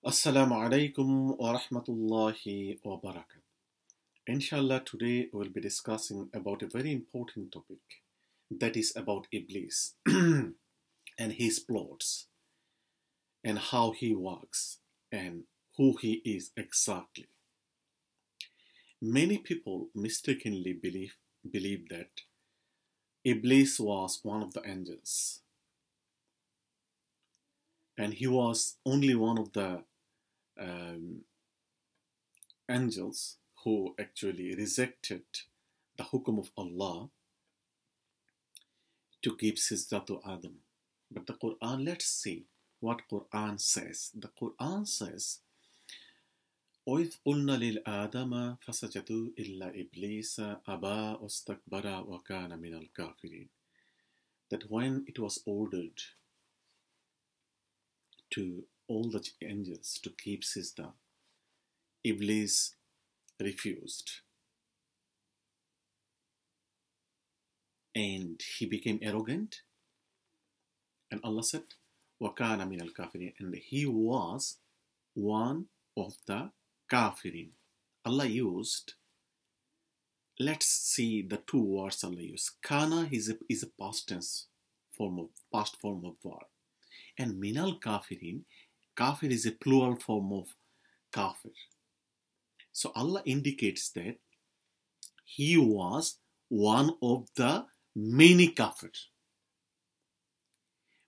Assalamu alaikum wa rahmatullahi wa barakatuh. Inshallah, today we'll be discussing about a very important topic that is about Iblis and his plots and how he works and who he is exactly. Many people mistakenly believe that Iblis was one of the angels and he was only one of the um, angels who actually rejected the hukum of Allah to give sajda to Adam. But the Quran, let's see what Quran says. The Quran says, وَإِذْ قُلْنَا لِلْآدَمَ فَسَجَدُوا إِلَّا إِبْلِيسَ أَبَى وَاسْتَكْبَرَ وَكَانَ مِنَ الْكَافِرِينَ. That when it was ordered to all the angels to keep sajda, Iblis refused. And he became arrogant. And Allah said, وَكَانَ مِنَ الْكَافِرِينَ. And he was one of the kafirin. Allah used, let's see the two words Allah used. Kana is a past tense form of verb. And minal kafirin, kafir is a plural form of kafir. So Allah indicates that he was one of the many kafir.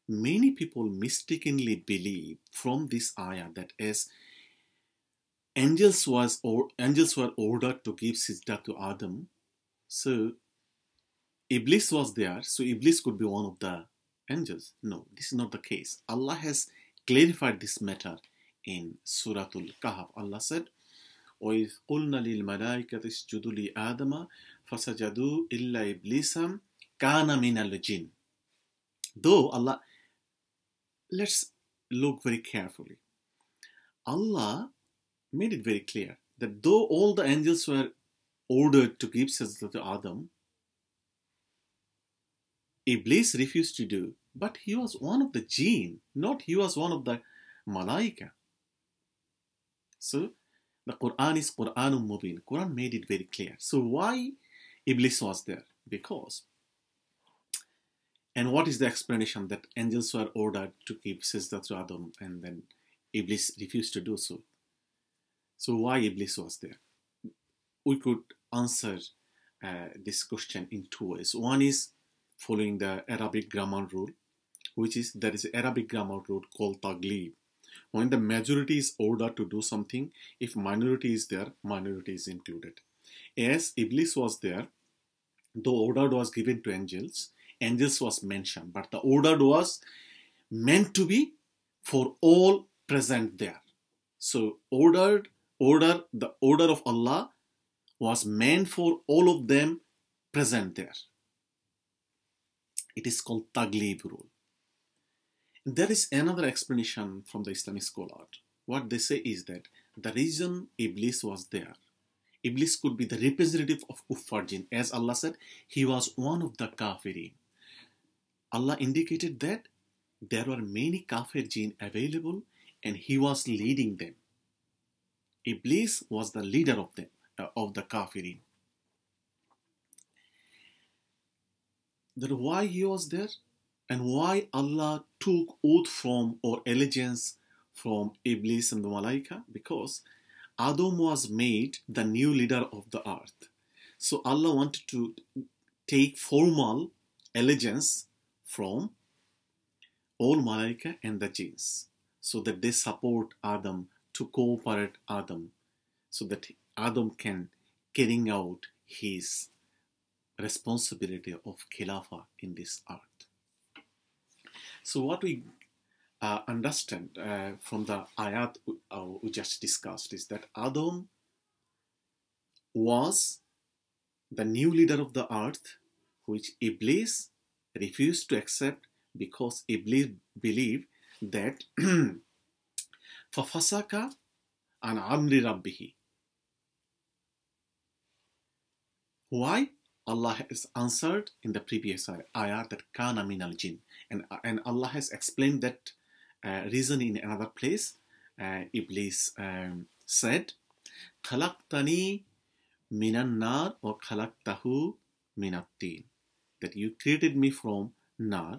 Many people mistakenly believe from this ayah that as angels were ordered to give sajda to Adam, so Iblis was there, so Iblis could be one of the angels. No, this is not the case. Allah has clarified this matter in Surah Al-Kahf. Allah said, وَإِذْ قُلْنَا لِلْمَلَائِكَةِ اسْجُدُوا لِآدَمَ فَسَجَدُوا إِلَّا إِبْلِيسَ كَانَ مِنَ الْجِنِّ. Though Allah, let's look very carefully. Allah made it very clear that though all the angels were ordered to give sajda to Adam, Iblis refused to do, but he was one of the jinn, not he was one of the malaika. So the Quran is Quranun Mubin. Quran made it very clear. So why Iblis was there? Because, and what is the explanation that angels were ordered to give sajda to Adam and then Iblis refused to do so? So why Iblis was there? We could answer this question in two ways. One is following the Arabic grammar rule, which is there is an Arabic grammar rule called taglib. When the majority is ordered to do something, if minority is there, minority is included. As Iblis was there, the order was given to angels, angels was mentioned, but the order was meant to be for all present there. So the order of Allah was meant for all of them present there. It is called taglib rule. There is another explanation from the Islamic scholar. What they say is that the reason Iblis was there, Iblis could be the representative of kuffar jinn. As Allah said, he was one of the kafirin. Allah indicated that there were many kafir jinn available and he was leading them. Iblis was the leader of them, of the kafirin. Then why he was there? And why Allah took oath from or allegiance from Iblis and the Malaika? Because Adam was made the new leader of the earth. So Allah wanted to take formal allegiance from all Malaika and the jinns so that they support Adam, to cooperate Adam, so that Adam can carrying out his responsibility of Khilafah in this earth. So what we understand from the ayat we just discussed is that Adam was the new leader of the earth, which Iblis refused to accept because Iblis believed that فَفَسَقَ عَنْ أَمْرِ رَبِّهِ. Why? Allah has answered in the previous ayah that kana min al jinn, and Allah has explained that reason in another place Iblis said, "Khalaqtani minan nar or khalaqtahu minatin," that you created me from nar,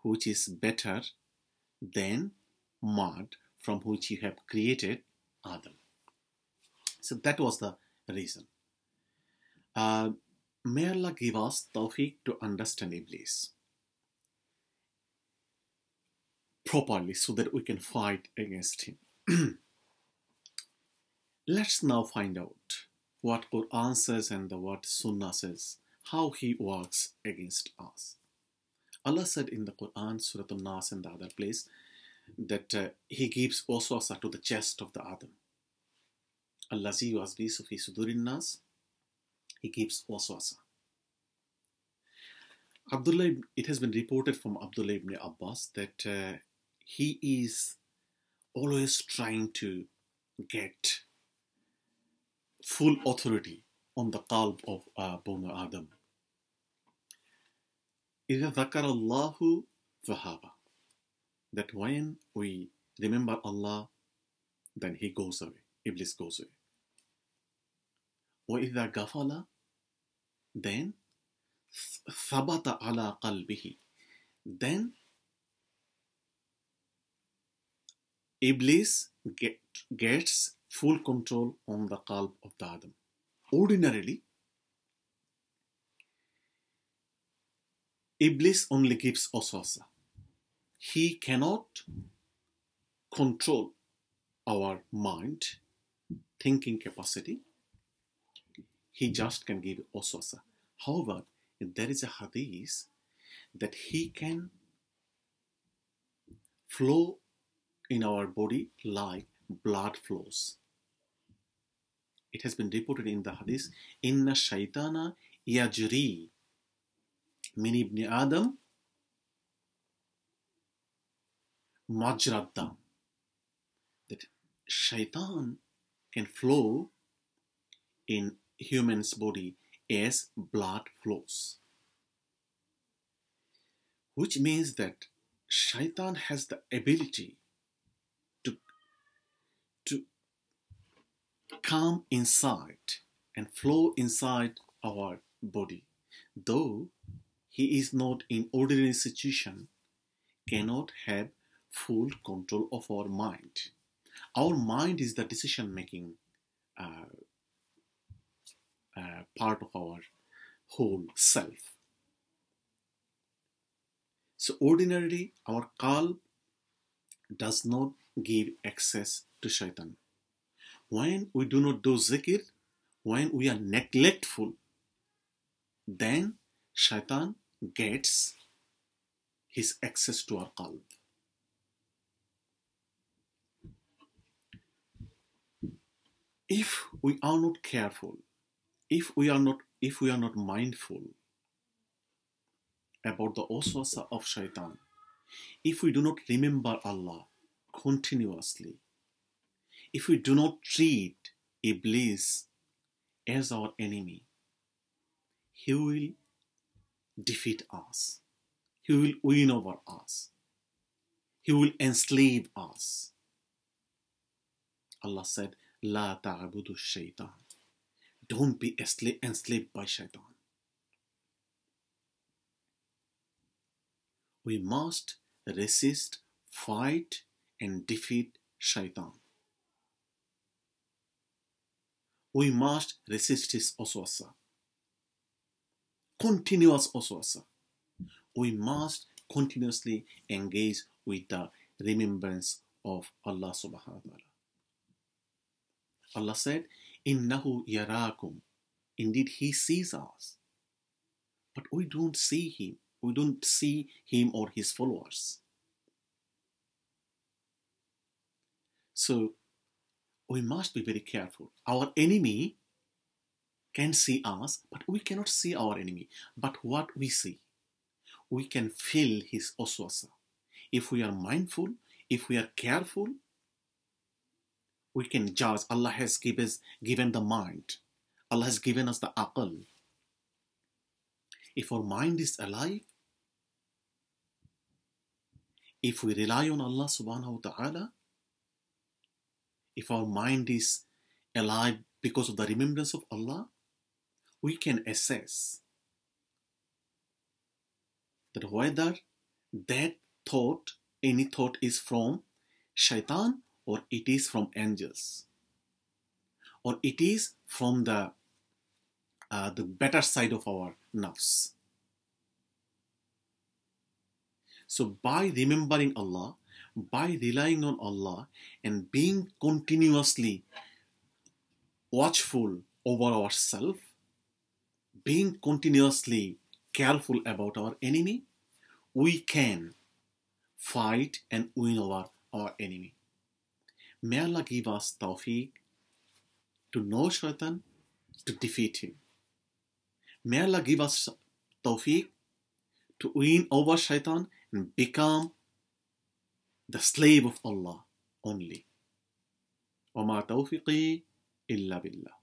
which is better than mud from which you have created Adam. So that was the reason. Uh, may Allah give us tawfiq to understand Iblis properly so that we can fight against him. Let's now find out what Quran says and what Sunnah says, how he works against us. Allah said in the Quran, Surah An-Nas and the other place, that he gives waswasa to the chest of the Adam. Allazi yuwaswisu fi sudurin nas, he gives waswasa. It has been reported from Abdullah ibn Abbas that he is always trying to get full authority on the qalb of Banu Adam. إِذَا ذَكَرَ اللَّهُ ذَهَبَ, that when we remember Allah, then he goes away, Iblis goes away. وَإِذَا غَفَلَ, then ثَبَتَ عَلَى قَلْبِهِ, then Iblis gets full control on the qalb of the Adam. Ordinarily, Iblis only gives waswasa. He cannot control our mind, thinking capacity. He just can give waswasa. However, there is a hadith that he can flow in our body like blood flows. It has been reported in the hadith, Inna Shytana yajri min ibn Adam majrad dam, that Shytan can flow in human's body as blood flows, which means that Shytan has the ability to come inside and flow inside our body, though he is not in ordinary situation, cannot have full control of our mind. Our mind is the decision making part of our whole self. So ordinarily our qalb does not give access to Shaitan. When we do not do zikr, when we are neglectful, then Shaitan gets his access to our qalb. If we are not careful, if we are not mindful about the waswasa of Shaitan, if we do not remember Allah continuously, if we do not treat Iblis as our enemy, he will defeat us. He will win over us. He will enslave us. Allah said, La ta'budu shaitan. Don't be enslaved by Shaitan. We must resist, fight, and defeat Shaitan. We must resist his waswasa. Continuous waswasa. We must continuously engage with the remembrance of Allah subhanahu wa ta'ala. Allah said, Innahu yarakum. Indeed, he sees us. But we don't see him. We don't see him or his followers. So, we must be very careful. Our enemy can see us, but we cannot see our enemy. But what we see, we can feel his waswasa. If we are mindful, if we are careful, we can judge. Allah has given the mind. Allah has given us the aql. If our mind is alive, if we rely on Allah subhanahu wa ta'ala, if our mind is alive because of the remembrance of Allah, we can assess that whether that thought, any thought, is from Shytan or it is from angels, or it is from the better side of our nafs. So by remembering Allah, by relying on Allah, and being continuously watchful over ourselves, being continuously careful about our enemy, we can fight and win over our enemy. May Allah give us tawfiq to know Shaitan, to defeat him. May Allah give us tawfiq to win over Shaitan and become the slave of Allah only. وَمَا تَوْفِقِي إِلَّا بِاللَّهِ.